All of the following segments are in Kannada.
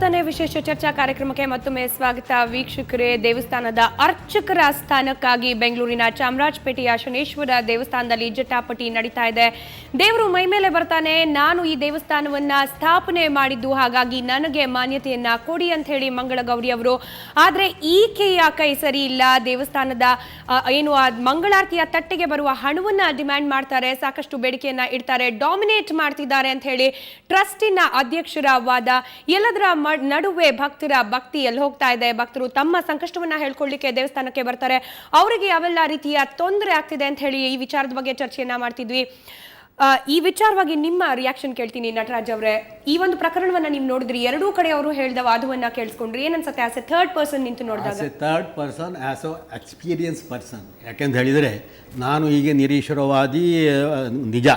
ತಾನೇ ವಿಶೇಷ ಚರ್ಚಾ ಕಾರ್ಯಕ್ರಮಕ್ಕೆ ಮತ್ತೊಮ್ಮೆ ಸ್ವಾಗತ ವೀಕ್ಷಕರೇ. ದೇವಸ್ಥಾನದ ಅರ್ಚಕರ ಸ್ಥಾನಕ್ಕಾಗಿ ಬೆಂಗಳೂರಿನ ಚಾಮರಾಜಪೇಟೆಯ ಶನೇಶ್ವರ ದೇವಸ್ಥಾನದಲ್ಲಿ ಜಟಾಪಟಿ ನಡೀತಾ ಇದೆ. ದೇವರು ಮೈ ಮೇಲೆ ಬರ್ತಾನೆ, ನಾನು ಈ ದೇವಸ್ಥಾನವನ್ನ ಸ್ಥಾಪನೆ ಮಾಡಿದ್ದು, ಹಾಗಾಗಿ ನನಗೆ ಮಾನ್ಯತೆಯನ್ನ ಕೊಡಿ ಅಂತ ಹೇಳಿ ಮಂಗಳಗೌರಿ ಅವರು. ಆದ್ರೆ ಈಕೆಯ ಕೈ ಸರಿ ಇಲ್ಲ. ದೇವಸ್ಥಾನದ ಮಂಗಳಾರತಿಯ ತಟ್ಟೆಗೆ ಬರುವ ಹಣವನ್ನ ಡಿಮ್ಯಾಂಡ್ ಮಾಡ್ತಾರೆ, ಸಾಕಷ್ಟು ಬೇಡಿಕೆಯನ್ನ ಇಡ್ತಾರೆ, ಡಾಮಿನೇಟ್ ಮಾಡ್ತಿದ್ದಾರೆ ಅಂತ ಹೇಳಿ ಟ್ರಸ್ಟಿನ ಅಧ್ಯಕ್ಷರ ವಾದ. ಎಲ್ಲದರ ನಡುವೆ ಭಕ್ತರ ಭಕ್ತಿ ಎಲ್ಲಿ ಹೋಗ್ತಾ ಇದೆ? ಭಕ್ತರು ತಮ್ಮ ಸಂಕಷ್ಟವನ್ನ ಹೇಳ್ಕೊಳ್ಳಿಕ್ಕೆ ದೇವಸ್ಥಾನಕ್ಕೆ ಬರ್ತಾರೆ, ಅವರಿಗೆ ಯಾವೆಲ್ಲ ರೀತಿಯ ತೊಂದರೆ ಆಗ್ತಿದೆ ಅಂತ ಹೇಳಿ ಈ ವಿಚಾರದ ಬಗ್ಗೆ ಚರ್ಚೆಯನ್ನ ಮಾಡ್ತಿದ್ವಿ. ಈ ವಿಚಾರವಾಗಿ ನಿಮ್ಮ ರಿಯಾಕ್ಷನ್ ಕೇಳ್ತೀನಿ ನಟರಾಜ್ ಅವರೇ. ಈ ಒಂದು ಪ್ರಕರಣವನ್ನ ನೀವು ನೋಡಿದ್ರಿ, ಎರಡೂ ಕಡೆ ಅವರು ಹೇಳಿದ ವಾದವನ್ನ ಕೇಳಿಸ್ಕೊಂಡ್ರಿ, ಏನನ್ಸುತ್ತೆ ಆಸ್ ಎ ಥರ್ಡ್ ಪರ್ಸನ್ ನಿಂತು ನೋಡಿದಾಗ? Third person as a experience person. ಯಾಕೆಂತ ಹೇಳಿದರೆ ನಾನು ಈಗ ನಿರೀಶ್ವರವಾದಿ, ನಿಜ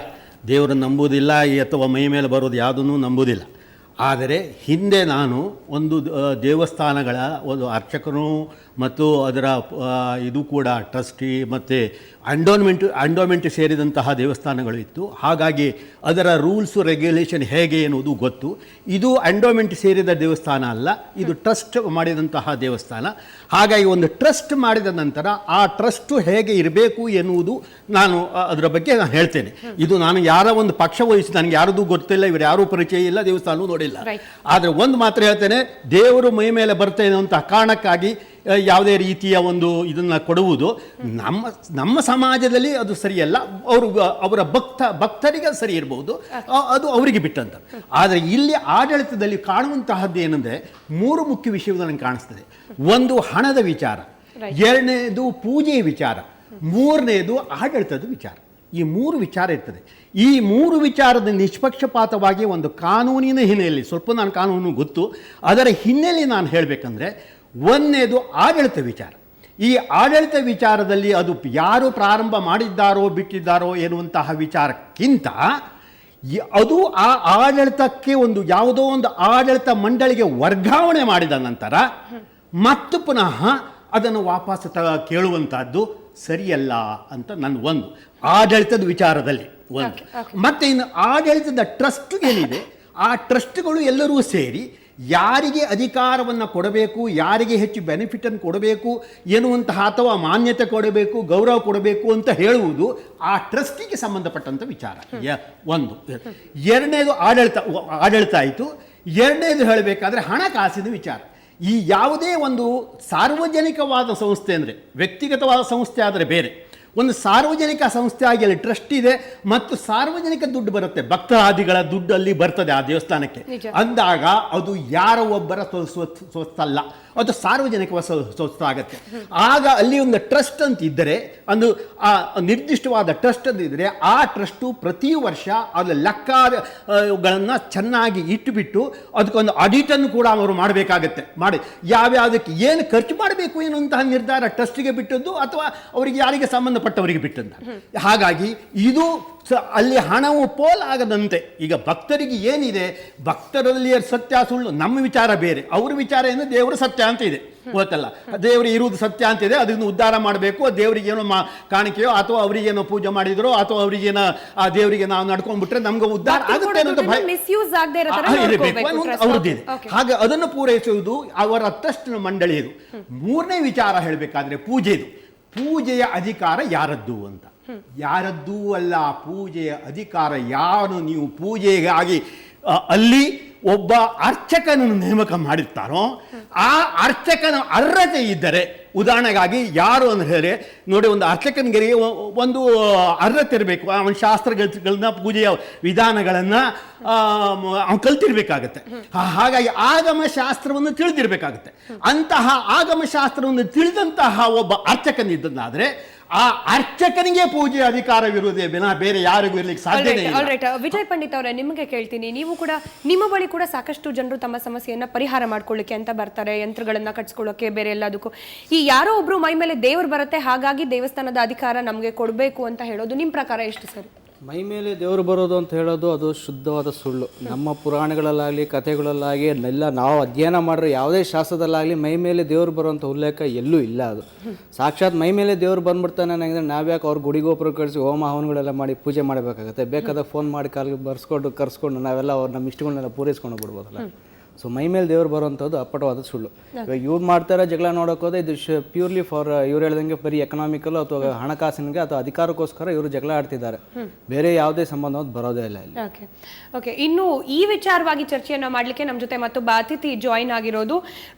ದೇವರನ್ನು ನಂಬುವುದಿಲ್ಲ ಅಥವಾ ಮೈ ಮೇಲೆ ಬರೋದು ಯಾವುದನ್ನು ನಂಬುವುದಿಲ್ಲ. ಆದರೆ ಹಿಂದೆ ನಾನು ಒಂದು ದೇವಸ್ಥಾನಗಳ ಒಂದು ಅರ್ಚಕನು ಮತ್ತು ಅದರ ಇದು ಕೂಡ ಟ್ರಸ್ಟಿ ಮತ್ತು ಅಂಡೋಮೆಂಟ್ ಸೇರಿದಂತಹ ದೇವಸ್ಥಾನಗಳು ಇತ್ತು. ಹಾಗಾಗಿ ಅದರ ರೂಲ್ಸು ರೆಗ್ಯುಲೇಷನ್ ಹೇಗೆ ಎನ್ನುವುದು ಗೊತ್ತು. ಇದು ಅಂಡೋಮೆಂಟ್ ಸೇರಿದ ದೇವಸ್ಥಾನ ಅಲ್ಲ, ಇದು ಟ್ರಸ್ಟ್ ಮಾಡಿದಂತಹ ದೇವಸ್ಥಾನ. ಹಾಗಾಗಿ ಒಂದು ಟ್ರಸ್ಟ್ ಮಾಡಿದ ನಂತರ ಆ ಟ್ರಸ್ಟು ಹೇಗೆ ಇರಬೇಕು ಎನ್ನುವುದು ನಾನು ಅದರ ಬಗ್ಗೆ ನಾನು ಹೇಳ್ತೇನೆ. ಇದು ನಾನು ಯಾರ ಒಂದು ಪಕ್ಷ ವಹಿಸಿ ನನಗೆ ಯಾರದೂ ಗೊತ್ತಿಲ್ಲ, ಇವರು ಯಾರೂ ಪರಿಚಯ ಇಲ್ಲ, ದೇವಸ್ಥಾನವೂ ನೋಡಿಲ್ಲ. ಆದರೆ ಒಂದು ಮಾತ್ರ ಹೇಳ್ತೇನೆ, ದೇವರು ಮೈ ಮೇಲೆ ಬರ್ತೇನೆ ಅಂತ ಕಾರಣಕ್ಕಾಗಿ ಯಾವುದೇ ರೀತಿಯ ಒಂದು ಇದನ್ನು ಕೊಡುವುದು ನಮ್ಮ ಸಮಾಜದಲ್ಲಿ ಅದು ಸರಿಯಲ್ಲ. ಅವರ ಭಕ್ತರಿಗೆ ಸರಿ ಇರಬಹುದು, ಅದು ಅವರಿಗೆ ಬಿಟ್ಟಂತ. ಆದರೆ ಇಲ್ಲಿ ಆಡಳಿತದಲ್ಲಿ ಕಾಣುವಂತಹದ್ದು ಏನಂದರೆ, ಮೂರು ಮುಖ್ಯ ವಿಷಯಗಳು ನನಗೆ ಕಾಣಿಸ್ತದೆ. ಒಂದು ಹಣದ ವಿಚಾರ, ಎರಡನೇದು ಪೂಜೆಯ ವಿಚಾರ, ಮೂರನೇದು ಆಡಳಿತದ ವಿಚಾರ. ಈ ಮೂರು ವಿಚಾರ ಇರ್ತದೆ. ಈ ಮೂರು ವಿಚಾರದ ನಿಷ್ಪಕ್ಷಪಾತವಾಗಿ ಒಂದು ಕಾನೂನಿನ ಹಿನ್ನೆಲೆಯಲ್ಲಿ, ಸ್ವಲ್ಪ ನಾನು ಕಾನೂನು ಗೊತ್ತು, ಅದರ ಹಿನ್ನೆಲೆಯಲ್ಲಿ ನಾನು ಹೇಳಬೇಕಂದ್ರೆ, ಒಂದನೇದು ಆಡಳಿತ ವಿಚಾರ. ಈ ಆಡಳಿತ ವಿಚಾರದಲ್ಲಿ ಅದು ಯಾರು ಪ್ರಾರಂಭ ಮಾಡಿದ್ದಾರೋ ಬಿಟ್ಟಿದ್ದಾರೋ ಎನ್ನುವಂತಹ ವಿಚಾರಕ್ಕಿಂತ ಅದು ಆ ಆಡಳಿತಕ್ಕೆ ಒಂದು ಯಾವುದೋ ಒಂದು ಆಡಳಿತ ಮಂಡಳಿಗೆ ವರ್ಗಾವಣೆ ಮಾಡಿದ ನಂತರ ಮತ್ತು ಪುನಃ ಅದನ್ನು ವಾಪಸ್ ಕೇಳುವಂತಹದ್ದು ಸರಿಯಲ್ಲ ಅಂತ ನನ್ನ ಒಂದು ಆಡಳಿತದ ವಿಚಾರದಲ್ಲಿ ಒಂದು. ಮತ್ತೆ ಇನ್ನು ಆಡಳಿತದ ಟ್ರಸ್ಟ್ ಏನಿದೆ, ಆ ಟ್ರಸ್ಟ್ಗಳು ಎಲ್ಲರೂ ಸೇರಿ ಯಾರಿಗೆ ಅಧಿಕಾರವನ್ನು ಕೊಡಬೇಕು, ಯಾರಿಗೆ ಹೆಚ್ಚು ಬೆನಿಫಿಟನ್ನು ಕೊಡಬೇಕು ಎನ್ನುವಂತಹ ಅಥವಾ ಮಾನ್ಯತೆ ಕೊಡಬೇಕು, ಗೌರವ ಕೊಡಬೇಕು ಅಂತ ಹೇಳುವುದು ಆ ಟ್ರಸ್ಟಿಗೆ ಸಂಬಂಧಪಟ್ಟಂಥ ವಿಚಾರ ಒಂದು. ಎರಡನೇದು ಆಡಳಿತ ಆಯಿತು. ಎರಡನೇದು ಹೇಳಬೇಕಾದ್ರೆ ಹಣಕಾಸಿನ ವಿಚಾರ. ಈ ಯಾವುದೇ ಒಂದು ಸಾರ್ವಜನಿಕವಾದ ಸಂಸ್ಥೆ ಅಂದರೆ, ವ್ಯಕ್ತಿಗತವಾದ ಸಂಸ್ಥೆ ಆದರೆ ಬೇರೆ, ಒಂದು ಸಾರ್ವಜನಿಕ ಸಂಸ್ಥೆ ಆಗಿ ಅಲ್ಲಿ ಟ್ರಸ್ಟ್ ಇದೆ ಮತ್ತು ಸಾರ್ವಜನಿಕ ದುಡ್ಡು ಬರುತ್ತೆ, ಭಕ್ತಾದಿಗಳ ದುಡ್ಡಲ್ಲಿ ಬರ್ತದೆ ಆ ದೇವಸ್ಥಾನಕ್ಕೆ ಅಂದಾಗ ಅದು ಯಾರೋ ಒಬ್ಬರ ಸ್ವತ್ತಲ್ಲ, ಅದು ಸಾರ್ವಜನಿಕ ಸ್ವತ್ತು ಆಗುತ್ತೆ. ಆಗ ಅಲ್ಲಿ ಒಂದು ಟ್ರಸ್ಟ್ ಅಂತ ಇದ್ದರೆ, ಒಂದು ನಿರ್ದಿಷ್ಟವಾದ ಟ್ರಸ್ಟ್ ಅಂತ ಇದ್ದರೆ, ಆ ಟ್ರಸ್ಟು ಪ್ರತಿ ವರ್ಷ ಅದರ ಲೆಕ್ಕಗಳನ್ನು ಚೆನ್ನಾಗಿ ಇಟ್ಟುಬಿಟ್ಟು ಅದಕ್ಕೊಂದು ಆಡಿಟನ್ನು ಕೂಡ ಅವರು ಮಾಡಬೇಕಾಗತ್ತೆ. ಮಾಡಿ ಯಾವ್ಯಾವುದಕ್ಕೆ ಏನು ಖರ್ಚು ಮಾಡಬೇಕು ಎನ್ನುವಂತಹ ನಿರ್ಧಾರ ಟ್ರಸ್ಟಿಗೆ ಬಿಟ್ಟದ್ದು ಅಥವಾ ಅವರಿಗೆ ಯಾರಿಗೆ ಸಂಬಂಧಪಟ್ಟವರಿಗೆ ಬಿಟ್ಟಂತ. ಹಾಗಾಗಿ ಇದು ಅಲ್ಲಿ ಹಣವು ಪೋಲಾಗದಂತೆ, ಈಗ ಭಕ್ತರಿಗೆ ಏನಿದೆ, ಭಕ್ತರಲ್ಲಿ ಸತ್ಯ ಸುಳ್ಳು ನಮ್ಮ ವಿಚಾರ ಬೇರೆ, ಅವ್ರ ವಿಚಾರ ಏನು ದೇವರು ಸತ್ಯ ಅಂತ ಇದೆ, ಗೊತ್ತಲ್ಲ, ದೇವರು ಇರುವುದು ಸತ್ಯ ಅಂತ ಇದೆ, ಅದನ್ನು ಉದ್ಧಾರ ಮಾಡಬೇಕು, ದೇವರಿಗೇನೋ ಕಾಣಿಕೆಯೋ ಅಥವಾ ಅವರಿಗೇನೋ ಪೂಜೆ ಮಾಡಿದ್ರೋ ಅಥವಾ ಅವರಿಗೇನೋ ಆ ದೇವರಿಗೆ ನಾವು ನಡ್ಕೊಂಡ್ಬಿಟ್ರೆ ನಮ್ಗೆ ಉದ್ಧಾರ ಆಗುತ್ತೆ ಅನ್ನೋದು ಅವ್ರದ್ದಿದೆ. ಹಾಗೆ ಅದನ್ನು ಪೂರೈಸುವುದು ಅವರ ಟ್ರಸ್ಟ್ ಮಂಡಳಿಯದು. ಮೂರನೇ ವಿಚಾರ ಹೇಳಬೇಕಾದ್ರೆ ಪೂಜೆಯ ಅಧಿಕಾರ ಯಾರದ್ದು ಅಂತ. ಯಾರದ್ದೂ ಅಲ್ಲ ಪೂಜೆಯ ಅಧಿಕಾರ. ಯಾರು ನೀವು ಪೂಜೆಗಾಗಿ ಅಲ್ಲಿ ಒಬ್ಬ ಅರ್ಚಕನನ್ನು ನೇಮಕ ಮಾಡಿರ್ತಾರೋ ಆ ಅರ್ಚಕನ ಅರ್ಹತೆ ಇದ್ದರೆ, ಉದಾಹರಣೆಗಾಗಿ ಯಾರು ಅಂತ ಹೇಳಿ ನೋಡಿ, ಒಂದು ಅರ್ಚಕನಿಗೆ ಒಂದು ಅರ್ಹತೆ ಇರಬೇಕು, ಅವನ ಶಾಸ್ತ್ರಗಳನ್ನ ಪೂಜೆಯ ವಿಧಾನಗಳನ್ನು ಅವನು ಕಲ್ತಿರ್ಬೇಕಾಗತ್ತೆ. ಹಾಗಾಗಿ ಆಗಮ ಶಾಸ್ತ್ರವನ್ನು ತಿಳಿದಿರಬೇಕಾಗತ್ತೆ. ಅಂತಹ ಆಗಮ ಶಾಸ್ತ್ರವನ್ನು ತಿಳಿದಂತಹ ಒಬ್ಬ ಅರ್ಚಕನಿದ್ದಾದರೆ ಆ ಅರ್ಚಕನಿಗೆ ಪೂಜೆ ಅಧಿಕಾರವಿರುವುದೇ ವಿನಃ ಬೇರೆ ಯಾರಿಗೂ ಇರಲಿಕ್ಕೆ ಸಾಧ್ಯನೇ ಇಲ್ಲ. ವಿಜಯ್ ಪಂಡಿತ್ ಅವರೇ, ನಿಮಗೆ ಕೇಳ್ತೀನಿ, ನೀವು ಕೂಡ ನಿಮ್ಮ ಬಳಿ ಕೂಡ ಸಾಕಷ್ಟು ಜನರು ತಮ್ಮ ಸಮಸ್ಯೆಯನ್ನ ಪರಿಹಾರ ಮಾಡ್ಕೊಳ್ಳಿಕ್ಕೆ ಅಂತ ಬರ್ತಾರೆ, ಯಂತ್ರಗಳನ್ನ ಕಟ್ಸ್ಕೊಳ್ಳೋಕೆ, ಬೇರೆ ಎಲ್ಲದಕ್ಕೂ. ಈ ಯಾರೋ ಒಬ್ರು ಮೈ ಮೇಲೆ ದೇವ್ರು ಬರುತ್ತೆ, ಹಾಗಾಗಿ ದೇವಸ್ಥಾನದ ಅಧಿಕಾರ ನಮಗೆ ಕೊಡಬೇಕು ಅಂತ ಹೇಳೋದು ನಿಮ್ಮ ಪ್ರಕಾರ ಎಷ್ಟು ಸರಿ? ಮೈ ಮೇಲೆ ದೇವರು ಬರೋದು ಅಂತ ಹೇಳೋದು ಅದು ಶುದ್ಧವಾದ ಸುಳ್ಳು. ನಮ್ಮ ಪುರಾಣಗಳಲ್ಲಾಗಲಿ ಕಥೆಗಳಲ್ಲಾಗಿ ಎಲ್ಲ ನಾವು ಅಧ್ಯಯನ ಮಾಡಿರೋ ಯಾವುದೇ ಶಾಸ್ತ್ರದಲ್ಲಾಗಲಿ ಮೈ ಮೇಲೆ ದೇವರು ಬರುವಂಥ ಉಲ್ಲೇಖ ಎಲ್ಲೂ ಇಲ್ಲ. ಅದು ಸಾಕ್ಷಾತ್ ಮೈ ಮೇಲೆ ದೇವರು ಬಂದ್ಬಿಡ್ತಾನೆ ಅನ್ನಂಗಿದ್ರೆ ನಾವ್ಯಾಕೆ ಅವ್ರು ಗುಡಿಗೋಪುರ ಕಳಿಸಿ ಹೋಮ ಹವನಗಳೆಲ್ಲ ಮಾಡಿ ಪೂಜೆ ಮಾಡಬೇಕಾಗತ್ತೆ? ಬೇಕಾದಾಗ ಫೋನ್ ಮಾಡಿ ಕರ್ಸ್ಕೊಂಡು ನಾವೆಲ್ಲ ಅವ್ರು ನಮ್ಮ ಇಷ್ಟಗಳನ್ನೆಲ್ಲ ಪೂರೈಸ್ಕೊಂಡು ಬಿಡ್ಬೋದಲ್ಲ. ಸೊ ಮೈ ಮೇಲೆ ದೇವ್ರು ಬರುವಂಥದ್ದು ಅಪ್ಪಟವಾದ ಸುಳ್ಳು. ಇವಾಗ ಇವ್ರು ಮಾಡ್ತಾರೆ ಜಗಳ ನೋಡೋಕೆ ಹೋದ್ರೆ ಇದು ಪ್ಯೂರ್ಲಿ ಫಾರ್ ಇವ್ರು ಹೇಳ್ದಂಗೆ ಬರೀ ಎಕನಾಮಿಕಲ್ ಅಥವಾ ಹಣಕಾಸಿನಿಗೆ ಅಥವಾ ಅಧಿಕಾರಕ್ಕೋಸ್ಕರ ಇವರು ಜಗಳ ಆಡ್ತಿದ್ದಾರೆ, ಬೇರೆ ಯಾವುದೇ ಸಂಬಂಧ ಬರೋದೇ ಇಲ್ಲ ಇಲ್ಲಿ. ಓಕೆ, ಇನ್ನು ಈ ವಿಚಾರವಾಗಿ ಚರ್ಚೆಯನ್ನ ಮಾಡಲಿಕ್ಕೆ ನಮ್ಮ ಜೊತೆ ಮತ್ತೊಬ್ಬ ಅತಿಥಿ ಜಾಯಿನ್ ಆಗಿರೋದು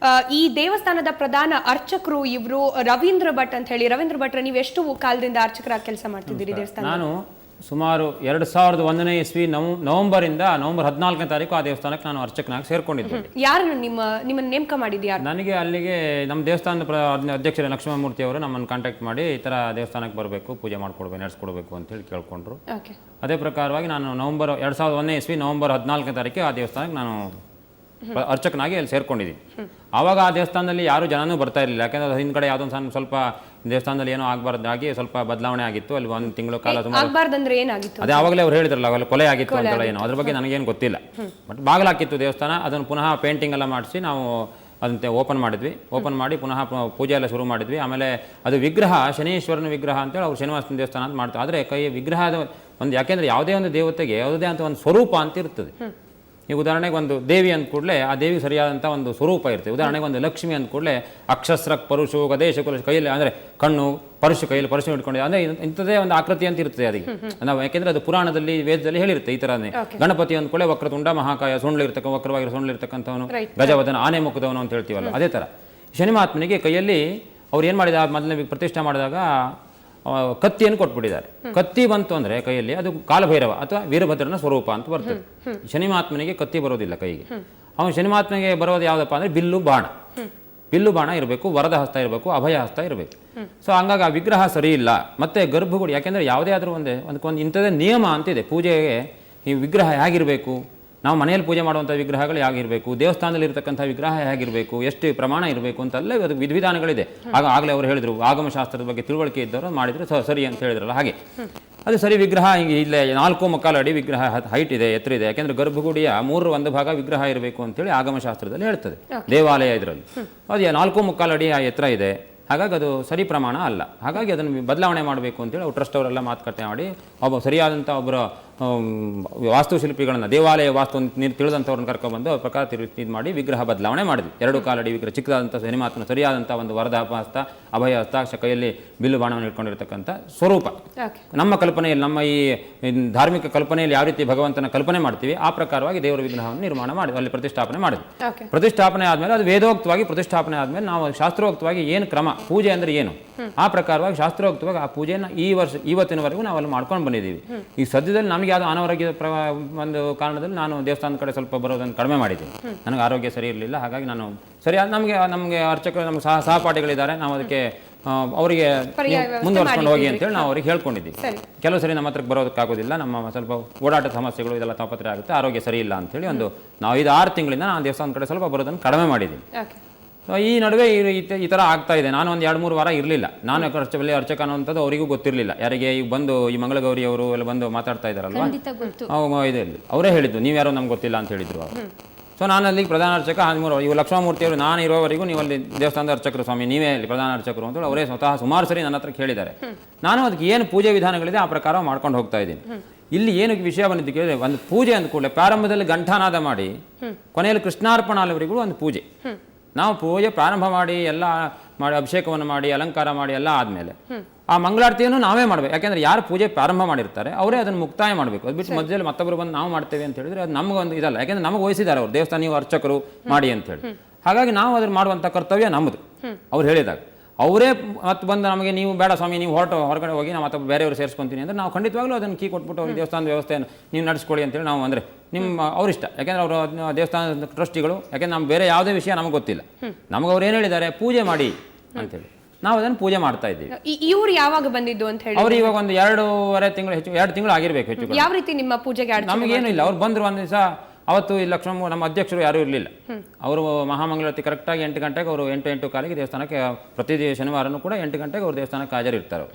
ಈ ದೇವಸ್ಥಾನದ ಪ್ರಧಾನ ಅರ್ಚಕರು ಇವರು ರವೀಂದ್ರ ಭಟ್ ಅಂತ ಹೇಳಿ. ರವೀಂದ್ರ ಭಟ್ರ, ನೀವು ಎಷ್ಟು ಕಾಲದಿಂದ ಅರ್ಚಕರಾಗಿ ಕೆಲಸ ಮಾಡ್ತಿದ್ದೀರಿ ದೇವಸ್ಥಾನ? ನಾನು ಸುಮಾರು 2001ನೇ ಇಸ್ವಿ ನವೆಂಬರ್ 14ನೇ ತಾರೀಕು ಆ ದೇವಸ್ಥಾನಕ್ಕೆ ನಾನು ಅರ್ಚಕನಾಗಿ ಸೇರ್ಕೊಂಡಿದ್ದೆ. ಯಾರು ನಿಮ್ಮನ್ನ ನೇಮಕ ಮಾಡಿದ್ಯಾರು? ನನಗೆ ಅಲ್ಲಿಗೆ ನಮ್ಮ ದೇವಸ್ಥಾನದ ಅಧ್ಯಕ್ಷರ ಲಕ್ಷ್ಮಣಮೂರ್ತಿ ಅವರು ನಮ್ಮನ್ನು ಕಾಂಟ್ಯಾಕ್ಟ್ ಮಾಡಿ ಈ ಥರ ದೇವಸ್ಥಾನಕ್ಕೆ ಬರಬೇಕು, ಪೂಜೆ ಮಾಡ್ಕೊಡ್ಬೇಕು, ನಡೆಸ್ಕೊಡ್ಬೇಕು ಅಂತೇಳಿ ಕೇಳ್ಕೊಂಡ್ರು. ಅದೇ ಪ್ರಕಾರವಾಗಿ ನಾನು 2001ನೇ ಇಸ್ವಿ ನವೆಂಬರ್ 14ನೇ ತಾರೀಕು ಆ ದೇವಸ್ಥಾನಕ್ಕೆ ನಾನು ಅರ್ಚಕನಾಗಿ ಅಲ್ಲಿ ಸೇರ್ಕೊಂಡಿದ್ದೀನಿ. ಆವಾಗ ಆ ದೇವಸ್ಥಾನದಲ್ಲಿ ಯಾರು ಜನನೂ ಬರ್ತಾ ಇರಲಿಲ್ಲ, ಯಾಕಂದ್ರೆ ಹಿಂದ್ಗಡೆ ಯಾವುದೊಂದು ಸ್ವಲ್ಪ ದೇವಸ್ಥಾನದಲ್ಲಿ ಏನೋ ಆಗಬಾರ್ದಾಗಿ ಸ್ವಲ್ಪ ಬದಲಾವಣೆ ಆಗಿತ್ತು. ಅಲ್ಲಿ ಒಂದು ತಿಂಗಳು ಕಾಲ ಅದೇ ಆವಾಗಲೇ ಅವ್ರು ಹೇಳಿದ್ರಲ್ಲ, ಅವಾಗ ಕೊಲೆ ಆಗಿತ್ತು ಅಂತ ಏನೋ, ಅದ್ರ ಬಗ್ಗೆ ನನಗೇನು ಗೊತ್ತಿಲ್ಲ. ಬಟ್ ಬಾಗಿಲಾಕಿತ್ತು ದೇವಸ್ಥಾನ, ಅದನ್ನು ಪುನಃ ಪೇಂಟಿಂಗ್ ಎಲ್ಲ ಮಾಡಿಸಿ ನಾವು ಅದನ್ನ ಓಪನ್ ಮಾಡಿದ್ವಿ. ಓಪನ್ ಮಾಡಿ ಪುನಃ ಪೂಜೆ ಎಲ್ಲ ಶುರು ಮಾಡಿದ್ವಿ. ಆಮೇಲೆ ಅದು ವಿಗ್ರಹ ಶನೀಶ್ವರನ ವಿಗ್ರಹ ಅಂತೇಳಿ ಅವ್ರು ಶ್ರೀನಿವಾಸನ ದೇವಸ್ಥಾನ ಅಂತ ಮಾಡ್ತಾರೆ. ಆದರೆ ವಿಗ್ರಹದ ಒಂದು, ಯಾಕೆಂದರೆ ಯಾವುದೇ ಒಂದು ದೇವತೆಗೆ ಯಾವುದೇ ಅಂತ ಒಂದು ಸ್ವರೂಪ ಅಂತ ಇರ್ತದೆ. ಈಗ ಉದಾಹರಣೆಗೆ ಒಂದು ದೇವಿ ಅಂದ ಕೂಡಲೇ ಆ ದೇವಿ ಸರಿಯಾದಂಥ ಒಂದು ಸ್ವರೂಪ ಇರ್ತದೆ. ಉದಾಹರಣೆಗೆ ಒಂದು ಲಕ್ಷ್ಮಿ ಅಂದ ಕೂಡಲೇ ಅಕ್ಷಸ್ರಕ್ ಪರುಷು ಗದೇಶ ಕುಲ ಕೈಯಲ್ಲಿ ಅಂದರೆ ಕಣ್ಣು ಪರಶು ಕೈಯಲ್ಲಿ ಪರಶು ಇಟ್ಕೊಂಡಿದೆ, ಅಂದರೆ ಇಂಥದ್ದೇ ಒಂದು ಆಕೃತಿ ಅಂತ ಇರ್ತದೆ ಅದಕ್ಕೆ. ನಾವು ಯಾಕೆಂದರೆ ಅದು ಪುರಾಣದಲ್ಲಿ ವೇದದಲ್ಲಿ ಹೇಳಿರುತ್ತೆ ಈ ಥರನೇ. ಗಣಪತಿ ಅಂದ ಕೂಡಲೇ ವಕ್ರತುಂಡ ಮಹಾಕಾಯ, ವಕ್ರವಾಗಿರೋ ಸೊಂಡ್ಲಿರ್ತಕ್ಕಂಥವನು, ಗಜವದನ ಆನೆ ಮುಖದವನು ಅಂತ ಹೇಳ್ತೀವಲ್ಲ, ಅದೇ ಥರ ಶನಿ ಮಹಾತ್ಮನಿಗೆ ಕೈಯಲ್ಲಿ ಅವ್ರು ಏನು ಮಾಡಿದ, ಮೊದಲನೇ ಪ್ರತಿಷ್ಠೆ ಮಾಡಿದಾಗ ಕತ್ತಿಯನ್ನು ಕೊಟ್ಬಿಟ್ಟಿದ್ದಾರೆ. ಕತ್ತಿ ಬಂತು ಅಂದರೆ ಕೈಯಲ್ಲಿ ಅದು ಕಾಲಭೈರವ ಅಥವಾ ವೀರಭದ್ರನ ಸ್ವರೂಪ ಅಂತ ಬರ್ತದೆ. ಶನಿ ಮಹಾತ್ಮನಿಗೆ ಕತ್ತಿ ಬರೋದಿಲ್ಲ ಕೈಗೆ. ಅವನು ಶನಿ ಮಹಾತ್ಮನಿಗೆ ಬರೋದು ಯಾವುದಪ್ಪ ಅಂದರೆ ಬಿಲ್ಲು ಬಾಣ ಇರಬೇಕು, ವರದ ಹಸ್ತ ಇರಬೇಕು, ಅಭಯ ಹಸ್ತ ಇರಬೇಕು. ಸೊ ಹಂಗಾಗಿ ಆ ವಿಗ್ರಹ ಸರಿ ಇಲ್ಲ. ಮತ್ತು ಗರ್ಭಗುಡಿ, ಯಾಕೆಂದರೆ ಯಾವುದೇ ಆದರೂ ಒಂದು ಇಂಥದ್ದೇ ನಿಯಮ ಅಂತಿದೆ ಪೂಜೆಗೆ. ಈ ವಿಗ್ರಹ ಹೇಗಿರಬೇಕು, ನಾವು ಮನೆಯಲ್ಲಿ ಪೂಜೆ ಮಾಡುವಂಥ ವಿಗ್ರಹಗಳು ಹೇಗಿರಬೇಕು, ದೇವಸ್ಥಾನದಲ್ಲಿ ಇರತಕ್ಕಂಥ ವಿಗ್ರಹ ಹೇಗಿರಬೇಕು, ಎಷ್ಟು ಪ್ರಮಾಣ ಇರಬೇಕು ಅಂತೆಲ್ಲ ಅದು ವಿಧಿವಿಧಾನಗಳಿದೆ. ಆಗಲೇ ಅವರು ಹೇಳಿದರು, ಆಗಮಶಾಸ್ತ್ರದ ಬಗ್ಗೆ ತಿಳುವಳಿಕೆ ಇದ್ದವರು ಮಾಡಿದರೆ ಸರಿ ಅಂತ ಹೇಳಿದ್ರಲ್ಲ, ಹಾಗೆ ಅದು ಸರಿ. ವಿಗ್ರಹ ಹಿಂಗೆ ಇಲ್ಲೇ 4.25 ಅಡಿ ವಿಗ್ರಹ ಹೈಟ್ ಇದೆ, ಎತ್ತರ ಇದೆ. ಯಾಕೆಂದರೆ ಗರ್ಭಗುಡಿಯ 1/3 ಭಾಗ ವಿಗ್ರಹ ಇರಬೇಕು ಅಂತೇಳಿ ಆಗಮಶಾಸ್ತ್ರದಲ್ಲಿ ಹೇಳ್ತದೆ. ದೇವಾಲಯ ಇದರಲ್ಲಿ ಅದು 4.25 ಅಡಿ ಎತ್ತರ ಇದೆ. ಹಾಗಾಗಿ ಅದು ಸರಿ ಪ್ರಮಾಣ ಅಲ್ಲ. ಹಾಗಾಗಿ ಅದನ್ನು ಬದಲಾವಣೆ ಮಾಡಬೇಕು ಅಂತೇಳಿ ಅವ್ರು ಟ್ರಸ್ಟ್ ಅವರೆಲ್ಲ ಮಾತುಕತೆ ಮಾಡಿ ಸರಿಯಾದಂಥ ಒಬ್ಬರ ವಾಸ್ತುಶಿಲ್ಪಿಗಳನ್ನು, ದೇವಾಲಯ ವಾಸ್ತು ತಿಳಿದಂಥವ್ರನ್ನ ಕರ್ಕೊಂಡ್ಬಂದು ಅವ್ರ ಪ್ರಕಾರ ಇದು ಮಾಡಿ ವಿಗ್ರಹ ಬದಲಾವಣೆ ಮಾಡಿದ್ವಿ. 2.25 ಅಡಿ ವಿಗ್ರಹ, ಚಿಕ್ಕದಾದಂಥ ಶನಿಮಾತ್ಮನ ಸರಿಯಾದಂಥ ಒಂದು ವರದ ಹಸ್ತ, ಅಭಯ ಹಸ್ತ, ಕೈಯಲ್ಲಿ ಬಿಲ್ಲು ಬಾಣವನ್ನು ಇಟ್ಕೊಂಡಿರ್ತಕ್ಕಂಥ ಸ್ವರೂಪ. ನಮ್ಮ ಕಲ್ಪನೆಯಲ್ಲಿ, ನಮ್ಮ ಈ ಧಾರ್ಮಿಕ ಕಲ್ಪನೆಯಲ್ಲಿ ಯಾವ ರೀತಿ ಭಗವಂತನ ಕಲ್ಪನೆ ಮಾಡ್ತೀವಿ ಆ ಪ್ರಕಾರವಾಗಿ ದೇವರ ವಿಗ್ರಹವನ್ನು ನಿರ್ಮಾಣ ಮಾಡಿ ಅಲ್ಲಿ ಪ್ರತಿಷ್ಠಾಪನೆ ಮಾಡಿದ್ವಿ. ಪ್ರತಿಷ್ಠಾಪನೆ ಆದಮೇಲೆ ಅದು ವೇದೋಕ್ತವಾಗಿ ಪ್ರತಿಷ್ಠಾಪನೆ ಆದಮೇಲೆ ನಾವು ಶಾಸ್ತ್ರೋಕ್ತವಾಗಿ ಏನು ಕ್ರಮ, ಪೂಜೆ ಅಂದರೆ ಏನು, ಆ ಪ್ರಕಾರವಾಗಿ ಶಾಸ್ತ್ರೋಕ್ತವಾಗಿ ಆ ಪೂಜೆಯನ್ನು ಇವತ್ತಿನವರೆಗೂ ನಾವು ಅಲ್ಲಿ ಮಾಡ್ಕೊಂಡು ಬಂದಿದ್ದೀವಿ. ಈ ಸದ್ಯದಲ್ಲಿ ನಮಗೆ ಯಾವುದೋ ಅನಾರೋಗ್ಯದ ಒಂದು ಕಾರಣದಲ್ಲಿ ನಾನು ದೇವಸ್ಥಾನದ ಕಡೆ ಸ್ವಲ್ಪ ಬರೋದನ್ನು ಕಡಿಮೆ ಮಾಡಿದ್ದೀನಿ. ನನಗೆ ಆರೋಗ್ಯ ಸರಿ ಇರಲಿಲ್ಲ. ಹಾಗಾಗಿ ನಾನು ಸರಿಯಾದ ನಮಗೆ ಅರ್ಚಕರು, ನಮ್ಮ ಸಹಪಾಠಿಗಳಿದ್ದಾರೆ, ನಾವು ಅದಕ್ಕೆ ಅವರಿಗೆ ಮುಂದುವರ್ಸ್ಕೊಂಡು ಹೋಗಿ ಅಂತೇಳಿ ನಾವು ಅವ್ರಿಗೆ ಹೇಳ್ಕೊಂಡಿದ್ದೀವಿ. ಕೆಲವು ಸರಿ ನಮ್ಮ ಹತ್ರಕ್ಕೆ ಬರೋದಕ್ಕಾಗೋದಿಲ್ಲ, ನಮ್ಮ ಸ್ವಲ್ಪ ಓಡಾಟದ ಸಮಸ್ಯೆಗಳು ಇದೆಲ್ಲ ತಾಪತ್ರೆ ಆಗುತ್ತೆ, ಆರೋಗ್ಯ ಸರಿ ಇಲ್ಲ ಅಂತೇಳಿ ನಾವು 5-6 ತಿಂಗಳಿಂದ ನಾನು ದೇವಸ್ಥಾನದ ಕಡೆ ಸ್ವಲ್ಪ ಬರೋದನ್ನು ಕಡಿಮೆ ಮಾಡಿದ್ದೀನಿ. ಈ ನಡುವೆ ಈ ಥರ ಆಗ್ತಾ ಇದೆ. ನಾನು ಒಂದು 2-3 ವಾರ ಇರಲಿಲ್ಲ. ನಾನು ಅರ್ಚಕ ಅನ್ನೋಂಥದ್ದು ಅವರಿಗೂ ಗೊತ್ತಿರಲಿಲ್ಲ. ಯಾರಿಗೆ ಈಗ ಬಂದು ಈ ಮಂಗಳಗೌರಿ ಅವರು ಎಲ್ಲ ಬಂದು ಮಾತಾಡ್ತಾ ಇದ್ದಾರಲ್ವ, ಅವರೇ ಹೇಳಿದ್ದು, ನೀವ್ಯಾರೋ ನಮ್ಗೆ ಗೊತ್ತಿಲ್ಲ ಅಂತ ಹೇಳಿದ್ರು ಅವರು. ಸೊ ನಾನು ಅಲ್ಲಿ ಪ್ರಧಾನ ಅರ್ಚಕ ಇವು ಲಕ್ಷ್ಮಣಮೂರ್ತಿ ಅವರು, ನಾನು ಇರೋವರೆಗೂ ನೀವು ಅಲ್ಲಿ ದೇವಸ್ಥಾನದ ಅರ್ಚಕರು ಸ್ವಾಮಿ, ನೀವೇ ಅಲ್ಲಿ ಪ್ರಧಾನ ಅರ್ಚಕರು ಅಂತೇಳಿ ಅವರೇ ಸ್ವತಃ ಸುಮಾರು ಸರಿ ನನ್ನ ಹತ್ರ ಕೇಳಿದ್ದಾರೆ. ನಾನು ಅದಕ್ಕೆ ಏನು ಪೂಜೆ ವಿಧಾನಗಳಿದೆ ಆ ಪ್ರಕಾರ ಮಾಡ್ಕೊಂಡು ಹೋಗ್ತಾ ಇದ್ದೀನಿ. ಇಲ್ಲಿ ಏನು ವಿಷಯ ಬಂದಿದ್ದು ಕೇಳಿದ್ರೆ, ಒಂದು ಪೂಜೆ ಅಂದ ಕೂಡಲೇ ಪ್ರಾರಂಭದಲ್ಲಿ ಘಂಟಾನಾದ ಮಾಡಿ ಕೊನೆಯಲ್ಲಿ ಕೃಷ್ಣಾರ್ಪಣಾಲವರೆಗೂ ಒಂದು ಪೂಜೆ. ನಾವು ಪೂಜೆ ಪ್ರಾರಂಭ ಮಾಡಿ ಎಲ್ಲ ಮಾಡಿ ಅಭಿಷೇಕವನ್ನು ಮಾಡಿ ಅಲಂಕಾರ ಮಾಡಿ ಎಲ್ಲ ಆದಮೇಲೆ ಆ ಮಂಗಳಾರತಿಯನ್ನು ನಾವೇ ಮಾಡಬೇಕು. ಯಾಕೆಂದರೆ ಯಾರು ಪೂಜೆ ಪ್ರಾರಂಭ ಮಾಡಿರ್ತಾರೆ ಅವರೇ ಅದನ್ನು ಮುಕ್ತಾಯ ಮಾಡಬೇಕು. ಅದು ಬಿಟ್ಟು ಮಧ್ಯದಲ್ಲಿ ಮತ್ತೊಬ್ಬರು ಬಂದು ನಾವು ಮಾಡ್ತೇವೆ ಅಂತ ಹೇಳಿದ್ರೆ ಅದು ನಮಗೊಂದು ಇದಲ್ಲ. ಯಾಕೆಂದರೆ ನಮಗೆ ವಹಿಸಿದ್ದಾರೆ ಅವರು, ದೇವಸ್ಥಾನ ನೀವು ಅರ್ಚಕರು ಮಾಡಿ ಅಂತೇಳಿ. ಹಾಗಾಗಿ ನಾವು ಅದನ್ನು ಮಾಡುವಂಥ ಕರ್ತವ್ಯ ನಮ್ಮದು. ಅವ್ರು ಹೇಳಿದಾಗ ಅವರೇ ಮತ್ತೆ ಬಂದು ನಮಗೆ ನೀವು ಬೇಡ ಸ್ವಾಮಿ, ನೀವು ಹೊರಗಡೆ ಹೋಗಿ ನಾವು ಮತ್ತೆ ಬೇರೆಯವರು ಸೇರಿಸ್ಕೊತೀನಿ ಅಂದರೆ ನಾವು ಖಂಡಿತವಾಗ್ಲೂ ಅದನ್ನು ಕೀ ಕೊಟ್ಬಿಟ್ಟು ಅವ್ರಿಗೆ ದೇವಸ್ಥಾನದ ವ್ಯವಸ್ಥೆಯನ್ನು ನೀವು ನಡೆಸ್ಕೊಳ್ಳಿ ಅಂತೇಳಿ ನಾವು ಅಂದರೆ ಅವರಿಷ್ಟ. ಯಾಕೆಂದರೆ ಅವರು ದೇವಸ್ಥಾನದ ಟ್ರಸ್ಟಿಗಳು, ಯಾಕೆಂದ್ರೆ ನಮ್ಮ ಬೇರೆ ಯಾವುದೇ ವಿಷಯ ನಮಗೆ ಗೊತ್ತಿಲ್ಲ. ನಮಗೆ ಅವ್ರು ಏನು ಹೇಳಿದ್ದಾರೆ, ಪೂಜೆ ಮಾಡಿ ಅಂತೇಳಿ ನಾವು ಅದನ್ನು ಪೂಜೆ ಮಾಡ್ತಾ ಇದ್ದೀವಿ. ಇವ್ರು ಯಾವಾಗ ಬಂದಿದ್ದು ಅಂತ ಹೇಳಿ ಅವ್ರು ಇವಾಗ ಒಂದು 2.5 ತಿಂಗಳು 2 ತಿಂಗಳು ಆಗಿರ್ಬೇಕು ಹೆಚ್ಚು. ಯಾವ ರೀತಿ ನಿಮ್ಮ ಪೂಜೆಗೆ ನಮಗೇನು ಇಲ್ಲ. ಅವ್ರು ಬಂದರು ಒಂದು ದಿವಸ, ಅವತ್ತು ಈ ನಮ್ಮ ಅಧ್ಯಕ್ಷರು ಯಾರೂ ಇರಲಿಲ್ಲ. ಅವರು ಮಹಾಮಂಗಳಾರತಿ ಕರೆಕ್ಟಾಗಿ 8 ಗಂಟೆಗೆ ಅವರು 8-8:15 ದೇವಸ್ಥಾನಕ್ಕೆ ಪ್ರತಿ ಶನಿವಾರನೂ ಕೂಡ 8 ಗಂಟೆಗೆ ಅವ್ರು ದೇವಸ್ಥಾನಕ್ಕೆ ಹಾಜರಿರ್ತಾರೆ.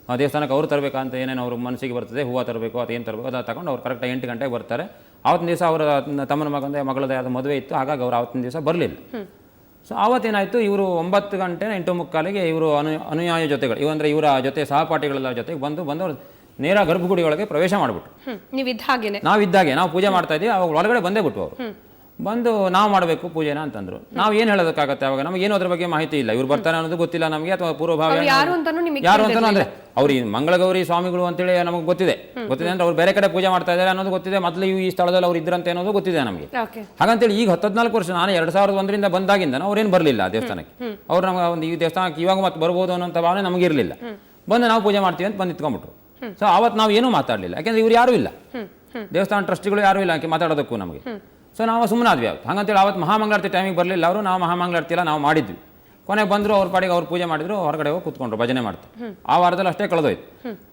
ಆ ದೇವಸ್ಥಾನಕ್ಕೆ ಅವ್ರು ತರಬೇಕಂತ ಏನೇನು ಅವ್ರ ಮನಸ್ಸಿಗೆ ಬರ್ತದೆ, ಹೂವು ತರಬೇಕು ಅಥವಾ ಏನು ತರಬೇಕು ಅದನ್ನು ತಗೊಂಡು ಅವ್ರು ಕರೆಕ್ಟಾಗಿ 8 ಗಂಟೆಗೆ ಬರ್ತಾರೆ. ಆವತ್ತಿನ ದಿವಸ ಅವರ ತಮ್ಮನ ಮಗಳದೇ ಆದ ಮದುವೆ ಇತ್ತು. ಹಾಗಾಗಿ ಅವ್ರು ಆವತ್ತಿನ ದಿವಸ ಬರಲಿಲ್ಲ. ಸೊ ಆವತ್ತೇನಾಯಿತು, ಇವರು 9 ಗಂಟೆ 8:15 ಇವರು ಅನುಯಾಯ ಜೊತೆಗಳು ಇವಂದರೆ ಇವರ ಜೊತೆ ಸಹಪಾಠಿಗಳೆಲ್ಲ ಜೊತೆಗೆ ಬಂದವರು ನೇರ ಗರ್ಭಗುಡಿ ಒಳಗೆ ಪ್ರವೇಶ ಮಾಡಿಬಿಟ್ರು. ನಾವಿದ್ದಾಗೆ ನಾವು ಪೂಜೆ ಮಾಡ್ತಾ ಇದ್ದೀವಿ. ಅವಾಗ ಒಳಗಡೆ ಬಂದೇ ಬಿಟ್ಟು ಅವರು ಬಂದು ನಾವು ಮಾಡಬೇಕು ಪೂಜೆನ ಅಂತಂದ್ರು. ನಾವು ಏನು ಹೇಳೋದಕ್ಕಾಗತ್ತೆ ಅವಾಗ, ನಮಗೆ ಏನು ಅದ್ರ ಬಗ್ಗೆ ಮಾಹಿತಿ ಇಲ್ಲ. ಇವ್ರು ಬರ್ತಾರೆ ಅನ್ನೋದು ಗೊತ್ತಿಲ್ಲ ನಮಗೆ, ಅಥವಾ ಪೂರ್ವಭಾವಿ ಯಾರು ಅಂತಾನು ನಿಮಗೆ ಯಾರು ಅಂತಾನು ಅಂದ್ರೆ ಅವ್ರು ಮಂಗಳಗೌರಿ ಸ್ವಾಮಿಗಳು ಅಂತೇಳಿ ನಮಗೆ ಗೊತ್ತಿದೆ ಅಂದ್ರೆ ಅವ್ರು ಬೇರೆ ಕಡೆ ಪೂಜೆ ಮಾಡ್ತಾ ಇದ್ದಾರೆ ಅನ್ನೋದು ಗೊತ್ತಿದೆ. ಮೊದಲು ಈ ಸ್ಥಳದಲ್ಲಿ ಅವ್ರು ಇದ್ರಂತೆ ಅನ್ನೋದು ಗೊತ್ತಿದೆ ನಮಗೆ. ಹಾಗಂತೇಳಿ ಈಗ 14 ವರ್ಷ, ನಾನು 2001ರಿಂದ ಬಂದಾಗಿಂದ ಅವ್ರೇನು ಬರಲಿಲ್ಲ ದೇವಸ್ಥಾನಕ್ಕೆ. ಅವ್ರು ನಮಗೆ ಒಂದು ಈ ದೇವಸ್ಥಾನಕ್ಕೆ ಇವಾಗ ಮತ್ತೆ ಬರ್ಬೋದು ಅನ್ನೋಂಥ ಭಾವನೆ ನಮಗೆ ಇರಲಿಲ್ಲ. ಬಂದು ನಾವು ಪೂಜೆ ಮಾಡ್ತೀವಿ ಅಂತ ಬಂದು ನಿಂತ್ಕೊಂಡ್ಬಿಟ್ರು. ಸೊ ಅವತ್ತು ನಾವು ಏನೂ ಮಾತಾಡಲಿಲ್ಲ, ಯಾಕೆಂದ್ರೆ ಇವ್ರು ಯಾರೂ ಇಲ್ಲ, ದೇವಸ್ಥಾನ ಟ್ರಸ್ಟಿಗಳು ಯಾರೂ ಇಲ್ಲ ಮಾತಾಡೋದಕ್ಕೂ ನಮಗೆ. ಸೊ ನಾವು ಸುಮ್ಮನೆ ಆದ್ವಿ ಅವತ್ತು. ಹಾಗಂತೇಳಿ ಅವತ್ತು ಮಹಾಮಂಗಳಾರತಿ ಟೈಮಿಗೆ ಬರಲಿಲ್ಲ ಅವರು. ನಾವು ಮಹಾಮಂಗಳಾರತಿ ಎಲ್ಲ ನಾವು ಮಾಡಿದ್ವಿ. ಕೊನೆಗೆ ಬಂದರು, ಅವ್ರ ಪಾಡಿಗೆ ಅವ್ರು ಪೂಜೆ ಮಾಡಿದ್ರು, ಹೊರಗಡೆ ಹೋಗಿ ಕೂತ್ಕೊಂಡ್ರು, ಭಜನೆ ಮಾಡ್ತಾರೆ. ಆ ವಾರದಲ್ಲಿ ಅಷ್ಟೇ ಕಳೆದೋಯ್ತು.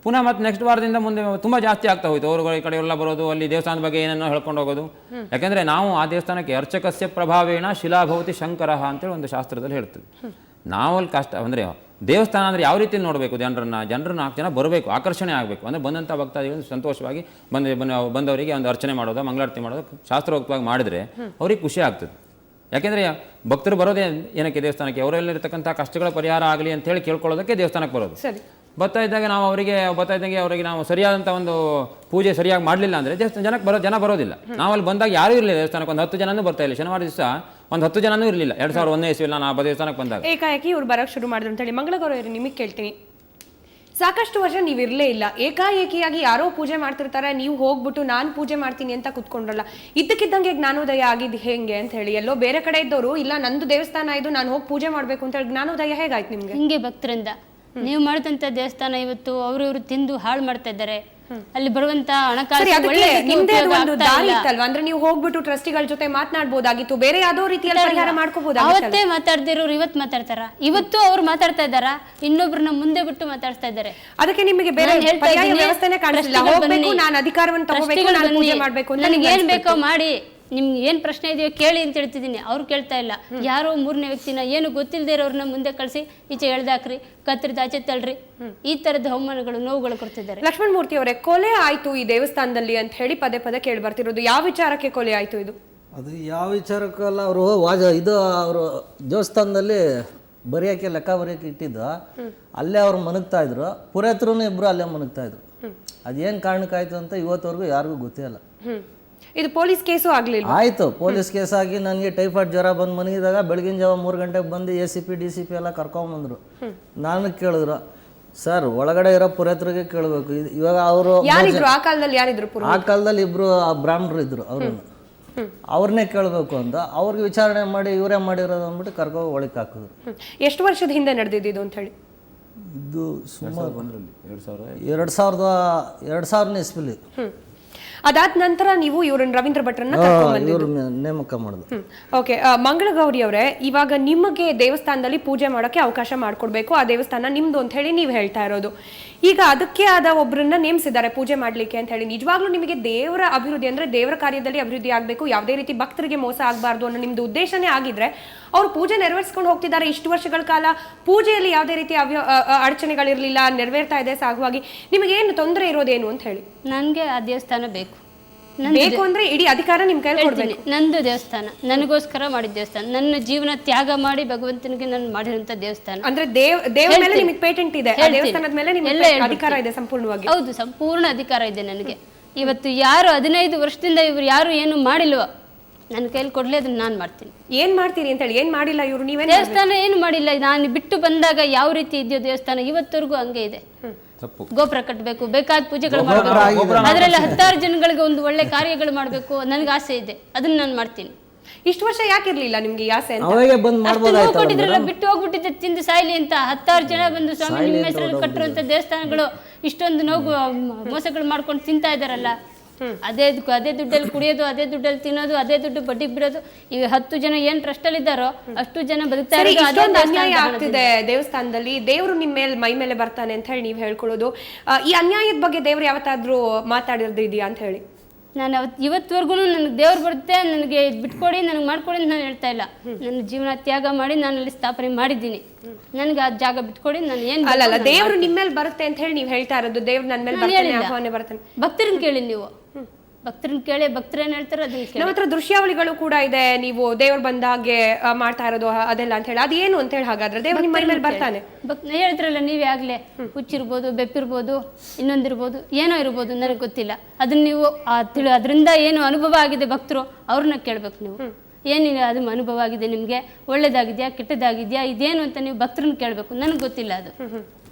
ಪುನಃ ಮತ್ತೆ ನೆಕ್ಸ್ಟ್ ವಾರದಿಂದ ಮುಂದೆ ತುಂಬ ಜಾಸ್ತಿ ಆಗ್ತಾ ಹೋಯ್ತು. ಅವ್ರ ಈ ಕಡೆ ಎಲ್ಲ ಬರೋದು, ಅಲ್ಲಿ ದೇವಸ್ಥಾನದ ಬಗ್ಗೆ ಏನೇನೋ ಹೇಳ್ಕೊಂಡು ಹೋಗೋದು. ಯಾಕೆಂದರೆ ನಾವು ಆ ದೇವಸ್ಥಾನಕ್ಕೆ ಅರ್ಚಕಸ್ಯ ಪ್ರಭಾವೇಣ ಶಿಲಾಭವತಿ ಶಂಕರ ಅಂತೇಳಿ ಒಂದು ಶಾಸ್ತ್ರದಲ್ಲಿ ಹೇಳ್ತೀವಿ. ನಾವಲ್ಲಿ ಕಷ್ಟ ಅಂದರೆ ದೇವಸ್ಥಾನ ಅಂದರೆ ಯಾವ ರೀತಿ ನೋಡಬೇಕು, ಜನರು 4 ಜನ ಬರಬೇಕು, ಆಕರ್ಷಣೆ ಆಗಬೇಕು. ಅಂದರೆ ಬಂದಂಥ ಭಕ್ತಾದಿಗಳು ಸಂತೋಷವಾಗಿ ಬಂದವರಿಗೆ ಒಂದು ಅರ್ಚನೆ ಮಾಡೋದು, ಮಂಗಳಾರತಿ ಮಾಡೋದು ಶಾಸ್ತ್ರೋಕ್ತವಾಗಿ ಮಾಡಿದರೆ ಅವ್ರಿಗೆ ಖುಷಿ ಆಗ್ತದೆ. ಯಾಕೆಂದರೆ ಭಕ್ತರು ಬರೋದೇ ಏನಕ್ಕೆ ದೇವಸ್ಥಾನಕ್ಕೆ, ಅವರಲ್ಲಿರ್ತಕ್ಕಂಥ ಕಷ್ಟಗಳ ಪರಿಹಾರ ಆಗಲಿ ಅಂತ ಹೇಳಿ ಕೇಳ್ಕೊಳ್ಳೋದಕ್ಕೆ ದೇವಸ್ಥಾನಕ್ಕೆ ಬರೋದು. ಬರ್ತಾ ಇದ್ದಂಗೆ ಅವರಿಗೆ ನಾವು ಸರಿಯಾದಂಥ ಒಂದು ಪೂಜೆ ಸರಿಯಾಗಿ ಮಾಡಲಿಲ್ಲ ಅಂದರೆ ಜನ ಬರೋದಿಲ್ಲ. ನಾವಲ್ಲಿ ಬಂದಾಗ ಯಾರೂ ಇರಲಿಲ್ಲ ದೇವಸ್ಥಾನಕ್ಕೆ, ಒಂದು 10 ಜನನೂ ಬರ್ತಾ ಇಲ್ಲ. ಶನಿವಾರ ದಿವಸ ಒಂದು 10 ಜನನೂ ಇರಲಿಲ್ಲ 2001ನೇ ಇಸ್ವಿಯಲ್ಲಿ ನಾನು ಆ ದೇವಸ್ಥಾನಕ್ಕೆ ಬಂದಾಗ. ಏಕಾಏಕಿ ಇವ್ರು ಬರೋಕ್ಕೆ ಶುರು ಮಾಡಿದ್ರು ಅಂತೇಳಿ. ಮಂಗಳಗೌರಿ ನಿಮಗೆ ಕೇಳ್ತೀನಿ, ಸಾಕಷ್ಟು ವರ್ಷ ನೀವು ಇರಲೇ ಇಲ್ಲ, ಏಕಾಏಕಿಯಾಗಿ ಯಾರೋ ಪೂಜೆ ಮಾಡ್ತಿರ್ತಾರೆ, ನೀವು ಹೋಗ್ಬಿಟ್ಟು ನಾನು ಪೂಜೆ ಮಾಡ್ತೀನಿ ಅಂತ ಕುತ್ಕೊಂಡ್ರಲ್ಲ, ಇದ್ದಕ್ಕಿದ್ದಂಗೆ ಜ್ಞಾನೋದಯ ಆಗಿದ್ದು ಹೆಂಗೆ ಅಂತ ಹೇಳಿ? ಎಲ್ಲೋ ಬೇರೆ ಕಡೆ ಇದ್ದವರು ಇಲ್ಲ ನಂದು ದೇವಸ್ಥಾನ ಇದು, ನಾನು ಹೋಗಿ ಪೂಜೆ ಮಾಡಬೇಕು ಅಂತ ಹೇಳಿ ಜ್ಞಾನೋದಯ ಹೇಗಾಯ್ತು ನಿಮ್ಗೆ? ಹಿಂಗೆ ಭಕ್ತರಿಂದ ನೀವು ಮಾಡಿದಂತ ದೇವಸ್ಥಾನ ಇವತ್ತು ಅವರು ತಿಂದು ಹಾಳು ಮಾಡ್ತಾ ಇದ್ದಾರೆ. ಅಲ್ಲಿ ಬರುವಂತ ಹಣಕಾಸು ಅಂದ್ರೆ ನೀವು ಹೋಗ್ಬಿಟ್ಟು ಟ್ರಸ್ಟಿಗಳ ಜೊತೆ ಮಾತನಾಡಬಹುದಾಗಿತ್ತು, ಬೇರೆ ಯಾವ್ದೋ ರೀತಿಯಲ್ಲಿ ಪರಿಹಾರ ಮಾಡ್ಕೋಬಹುದಾಗಿತ್ತು. ಅವತ್ತೇ ಮಾತಾಡ್ದಿರೋರು ಇವತ್ತು ಮಾತಾಡ್ತಾರ, ಇವತ್ತು ಅವ್ರು ಮಾತಾಡ್ತಾ ಇದಾರ, ಇನ್ನೊಬ್ರನ್ನ ಮುಂದೆ ಬಿಟ್ಟು ಮಾತಾಡ್ತಾ ಇದ್ದಾರೆ. ಅದಕ್ಕೆ ನಿಮಗೆ ಬೇರೆ ಪರ್ಯಾಯ ವ್ಯವಸ್ಥೆನೇ ಕಾಣಿಸ್ತಿಲ್ಲ. ಹೋಗ್ಬೇಕು, ನಾನು ಅಧಿಕಾರವನ್ನು ತಗೋಬೇಕು, ನಾನು ಪೂಜೆ ಮಾಡ್ಬೇಕು, ನನಗೆ ಏನ್ ಬೇಕೋ ಮಾಡಿ, ನಿಮ್ಗೆ ಏನ್ ಪ್ರಶ್ನೆ ಇದೆಯೋ ಕೇಳಿ ಅಂತ ಹೇಳ್ತಿದ್ದೀನಿ. ಅವ್ರು ಕೇಳ್ತಾ ಇಲ್ಲ. ಯಾರೋ 3ನೇ ವ್ಯಕ್ತಿನ ಏನು ಗೊತ್ತಿಲ್ಲದೆ ಇರೋರ್ನ ಮುಂದೆ ಕಳಿಸಿ ಈಚೆ ಎಳ್ದಾಕ್ರಿ, ಕತ್ತರಿದ ಆಚೆ ತಳ್ರಿ, ಈ ತರದ ಅವಮಾನಗಳು, ನೋವುಗಳು ಕೊಡ್ತಿದ್ದಾರೆ. ಲಕ್ಷ್ಮಣ ಮೂರ್ತಿ ಅವರೇ, ಕೊಲೆ ಆಯ್ತು ಈ ದೇವಸ್ಥಾನದಲ್ಲಿ ಅಂತ ಹೇಳಿ ಪದೇ ಪದೇ ಕೇಳಿ ಬರ್ತಿರೋದು, ಯಾವ ವಿಚಾರಕ್ಕೆ ಕೊಲೆ ಆಯ್ತು ಇದು? ಅದು ಯಾವ ವಿಚಾರಕ್ಕಲ್ಲ, ಅವರು ಅವರು ದೇವಸ್ಥಾನದಲ್ಲಿ ಬರೆಯೋಕ್ಕೆ ಲೆಕ್ಕ ಬರೆಯೋಕ್ಕೆ ಇಟ್ಟಿದ್ದು, ಅಲ್ಲೇ ಅವ್ರು ಮನಗ್ತಾ ಇದ್ರು. ಪುರೋಹಿತರು ಇಬ್ಬರು ಅಲ್ಲೇ ಮನಗ್ತಾ ಇದ್ರು. ಅದೇನು ಕಾರಣಕ್ಕಾಯ್ತು ಅಂತ ಇವತ್ತವರೆಗೂ ಯಾರಿಗೂ ಗೊತ್ತೇ ಇಲ್ಲ. ಇದು ಪೊಲೀಸ್ ಕೇಸು ಆಗ್ಲಿಲ್ಲ? ಆಯಿತು, ಪೊಲೀಸ್ ಕೇಸ್ ಆಗಿ ನನಗೆ ಟೈಫಾಯ್ಡ್ ಜ್ವರ ಬಂದು ಮನಗಿದಾಗ ಬೆಳಗಿನ ಜಾವ 3 ಗಂಟೆಗೆ ಬಂದು ACP DCP ಎಲ್ಲ ಕರ್ಕೊಂಬಂದ್ರು. ನಾನು ಕೇಳಿದ್ರು, ಸರ್ ಒಳಗಡೆ ಇರೋ ಪುರೋಹಿತರಿಗೆ ಕೇಳಬೇಕು. ಇವಾಗ ಅವರು ಆ ಕಾಲದಲ್ಲಿ ಇಬ್ರು ಬ್ರಾಹ್ಮಣರು ಇದ್ರು, ಅವ್ರನ್ನೇ ಕೇಳಬೇಕು ಅಂತ ಅವ್ರಿಗೆ ವಿಚಾರಣೆ ಮಾಡಿ ಇವರೇ ಮಾಡಿರೋದು ಅಂದ್ಬಿಟ್ಟು ಕರ್ಕೊಂಡು ಒಳಗೆ ಹಾಕಿದ್ರು. ಎಷ್ಟು ವರ್ಷದ ಹಿಂದೆ ನಡೆದಿದ್ದು ಅಂತ ಹೇಳಿ? ಇದು ಸುಮಾರು 2000ನೇ ಇಸ್ವಿಲಿ. ಅದಾದ ನಂತರ ನೀವು ಇವ್ರನ್ನ ರವೀಂದ್ರ ಭಟ್ರನ್ನ ನೇಮಕ ಮಾಡಿದ್ರು. ಓಕೆ, ಮಂಗಳಗೌರಿ ಅವರೇ, ಇವಾಗ ನಿಮಗೆ ದೇವಸ್ಥಾನದಲ್ಲಿ ಪೂಜೆ ಮಾಡೋಕೆ ಅವಕಾಶ ಮಾಡ್ಕೊಡ್ಬೇಕು, ಆ ದೇವಸ್ಥಾನ ನಿಮ್ದು ಅಂತ ಹೇಳಿ ನೀವು ಹೇಳ್ತಾ ಇರೋದು. ಈಗ ಅದಕ್ಕೆ ಆದ ಒಬ್ಬರನ್ನ ನೇಮಿಸಿದ್ದಾರೆ ಪೂಜೆ ಮಾಡ್ಲಿಕ್ಕೆ ಅಂತ ಹೇಳಿ. ನಿಜವಾಗ್ಲೂ ನಿಮಗೆ ದೇವರ ಅಭಿವೃದ್ಧಿ ಅಂದ್ರೆ ದೇವರ ಕಾರ್ಯದಲ್ಲಿ ಅಭಿವೃದ್ಧಿ ಆಗಬೇಕು, ಯಾವುದೇ ರೀತಿ ಭಕ್ತರಿಗೆ ಮೋಸ ಆಗಬಾರ್ದು ಅನ್ನೋ ನಿಮ್ದು ಉದ್ದೇಶನೇ ಆಗಿದ್ರೆ ಅವ್ರು ಪೂಜೆ ನೆರವೇರಿಸ್ಕೊಂಡು ಹೋಗ್ತಿದ್ದಾರೆ. ಇಷ್ಟು ವರ್ಷಗಳ ಕಾಲ ಪೂಜೆಯಲ್ಲಿ ಯಾವುದೇ ರೀತಿ ಅಡಚಣೆಗಳಿರ್ಲಿಲ್ಲ, ನೆರವೇರ್ತಾ ಇದೆ ಸಾಗುವಾಗಿ. ನಿಮಗೇನು ತೊಂದರೆ ಇರೋದೇನು ಅಂತ ಹೇಳಿ? ನನಗೆ ಆ ದೇವಸ್ಥಾನ ಬೇಕು ಅಂದ್ರೆ ಇಡೀ ಅಧಿಕಾರ ನಿಮ್ ಕೈ ಕೊಡ್ತೀನಿ. ನಂದು ದೇವಸ್ಥಾನ, ನನಗೋಸ್ಕರ ಮಾಡಿದ ದೇವಸ್ಥಾನ, ನನ್ನ ಜೀವನ ತ್ಯಾಗ ಮಾಡಿ ಭಗವಂತನಿಗೆ ನಾನು ಮಾಡಿರುವಂತ ದೇವಸ್ಥಾನ. ಅಂದ್ರೆ ದೇವರ ಮೇಲೆ ನಿಮಗೆ ಪೇಟೆಂಟ್ ಇದೆ, ದೇವಸ್ಥಾನದ ಮೇಲೆ ನಿಮಗೆ ಅಧಿಕಾರ ಇದೆ ಸಂಪೂರ್ಣವಾಗಿ? ಹೌದು, ಸಂಪೂರ್ಣ ಅಧಿಕಾರ ಇದೆ ನನಗೆ. ಇವತ್ತು ಯಾರು 15 ವರ್ಷದಿಂದ ಇವ್ರು ಯಾರು ಏನು ಮಾಡಿಲ್ವೋ ನನ್ನ ಕೈಲಿ ಕೊಡ್ಲಿ, ಅದನ್ನ ನಾನು ಮಾಡ್ತೀನಿ. ಏನ್ ಮಾಡ್ತೀರಿ ಅಂತ ಹೇಳಿ? ಏನ್ ಮಾಡಿಲ್ಲ ಇವ್ರು? ನೀವೇ ದೇವಸ್ಥಾನ ಏನು ಮಾಡಿಲ್ಲ. ನಾನು ಬಿಟ್ಟು ಬಂದಾಗ ಯಾವ ರೀತಿ ಇದೆಯೋ ದೇವಸ್ಥಾನ ಇವತ್ತವರೆಗೂ ಹಂಗೆ ಇದೆ. ಗೋಪುರ ಕಟ್ಟಬೇಕು, ಬೇಕಾದ ಪೂಜೆಗಳು ಮಾಡಬೇಕು, ಅದರಲ್ಲಿ 10,000 ಜನಗಳಿಗೆ ಒಂದು ಒಳ್ಳೆ ಕಾರ್ಯಗಳು ಮಾಡಬೇಕು, ನನಗೆ ಆಸೆ ಇದೆ, ಅದನ್ನ ನಾನು ಮಾಡ್ತೀನಿ. ಇಷ್ಟು ವರ್ಷ ಯಾಕಿರ್ಲಿಲ್ಲ ನಿಮ್ಗೆ ಆಸೆ? ಕೊಟ್ಟಿದ್ರಲ್ಲ, ಬಿಟ್ಟು ಹೋಗ್ಬಿಟ್ಟಿದ್ದೆ ತಿಂದು ಸಾಯ್ಲಿ ಅಂತ. 10,000 ಜನ ಬಂದು ಸ್ವಾಮಿ ನಿಮ್ಮ ಹೆಸರಲ್ಲಿ ಕಟ್ಟಿರುವಂತ ದೇವಸ್ಥಾನಗಳು ಇಷ್ಟೊಂದು ನೋವು ಮೋಸಗಳು ಮಾಡ್ಕೊಂಡು ತಿಂತಾ ಇದಾರಲ್ಲ. ಅದೇ ದುಡ್ಡಲ್ಲಿ ಕುಡಿಯೋದು, ಅದೇ ದುಡ್ಡಲ್ಲಿ ತಿನ್ನೋದು, ಅದೇ ದುಡ್ಡು ಬಡ್ಡಿಗೆ ಬಿಡೋದು. ಈಗ 10 ಜನ ಏನ್ ಟ್ರಸ್ಟ್ ಅಲ್ಲಿ ಇದ್ದಾರೋ ಅಷ್ಟು ಜನ ಬದುಕ್ತಾ ಆಗ್ತಿದೆ ದೇವಸ್ಥಾನದಲ್ಲಿ. ದೇವ್ರು ನಿಮ್ಮ ಮೇಲೆ ಮೈ ಮೇಲೆ ಬರ್ತಾನೆ ಅಂತ ಹೇಳಿ ನೀವು ಹೇಳ್ಕೊಳ್ಳೋದು, ಈ ಅನ್ಯಾಯದ ಬಗ್ಗೆ ದೇವ್ರು ಯಾವತ್ತಾದ್ರೂ ಮಾತಾಡಿರೋದು ಇದೆಯಾ ಅಂತ ಹೇಳಿ? ನಾನು ಇವತ್ತವರೆಗೂ ನನಗೆ ದೇವ್ರು ಬರುತ್ತೆ, ನನಗೆ ಬಿಟ್ಕೊಡಿ, ನನಗೆ ಮಾಡ್ಕೊಡಿ ಅಂತ ನಾನು ಹೇಳ್ತಾ ಇಲ್ಲ. ನನ್ನ ಜೀವನ ತ್ಯಾಗ ಮಾಡಿ ನಾನು ಅಲ್ಲಿ ಸ್ಥಾಪನೆ ಮಾಡಿದ್ದೀನಿ. ನನಗೆ ಆ ಜಾಗ ಬಿಟ್ಕೊಡಿ, ನಾನು ಏನು ಅಲ್ಲ, ದೇವ್ರು ನಿಮ್ಮ ಮೇಲೆ ಬರುತ್ತೆ ಅಂತ ಹೇಳಿ ನೀವು ಹೇಳ್ತಾ ಇರೋದು. ದೇವ್ರು ನನ್ನ ಮೇಲೆ ಬರ್ತಾನೆ, ಆಹ್ವಾನ ಬರ್ತಾನೆ. ಭಕ್ತರನ್ನ ಕೇಳಿ ನೀವು, ಭಕ್ತರನ್ನ ಕೇಳಿ ಭಕ್ತರು ಏನ್ ಹೇಳ್ತಾರೆ ಅದನ್ನ ಕೇಳಿ. ನಮ್ಮ ಹತ್ರ ದೃಶ್ಯಾವಳಿಗಳು ಕೂಡ ಇದೆ, ನೀವು ದೇವ್ರು ಬಂದ ಹಾಗೆ ಮಾಡ್ತಾ ಇರೋದು ಅದೆಲ್ಲ ಅಂತ ಹೇಳಿ, ಅದೇನು ಅಂತ ಹೇಳಿ ಹಾಗಾದ್ರೆ ದೇವ್ರು ನಿಮ್ಮ ಮೈ ಮೇಲೆ ಬರ್ತಾನೆ? ಹೇಳಿದ್ರಲ್ಲ ನೀವೇ ಆಗ್ಲೇ, ಹುಚ್ಚಿರ್ಬೋದು, ಬೆಪ್ಪಿರ್ಬೋದು, ಇನ್ನೊಂದಿರ್ಬೋದು, ಏನೋ ಇರ್ಬೋದು, ನನಗೆ ಗೊತ್ತಿಲ್ಲ. ಅದನ್ನ ನೀವು ಅದರಿಂದ ಏನು ಅನುಭವ ಆಗಿದೆ ಭಕ್ತರು ಅವ್ರನ್ನ ಕೇಳ್ಬೇಕು ನೀವು. ಏನಿಲ್ಲ ಅದು ಅನುಭವ ಆಗಿದೆ ನಿಮಗೆ, ಒಳ್ಳೇದಾಗಿದೆಯಾ ಕೆಟ್ಟದಾಗಿದೆಯಾ ಇದೇನು ಅಂತ ನೀವು ಭಕ್ತರನ್ನ ಕೇಳಬೇಕು. ನನಗೆ ಗೊತ್ತಿಲ್ಲ ಅದು.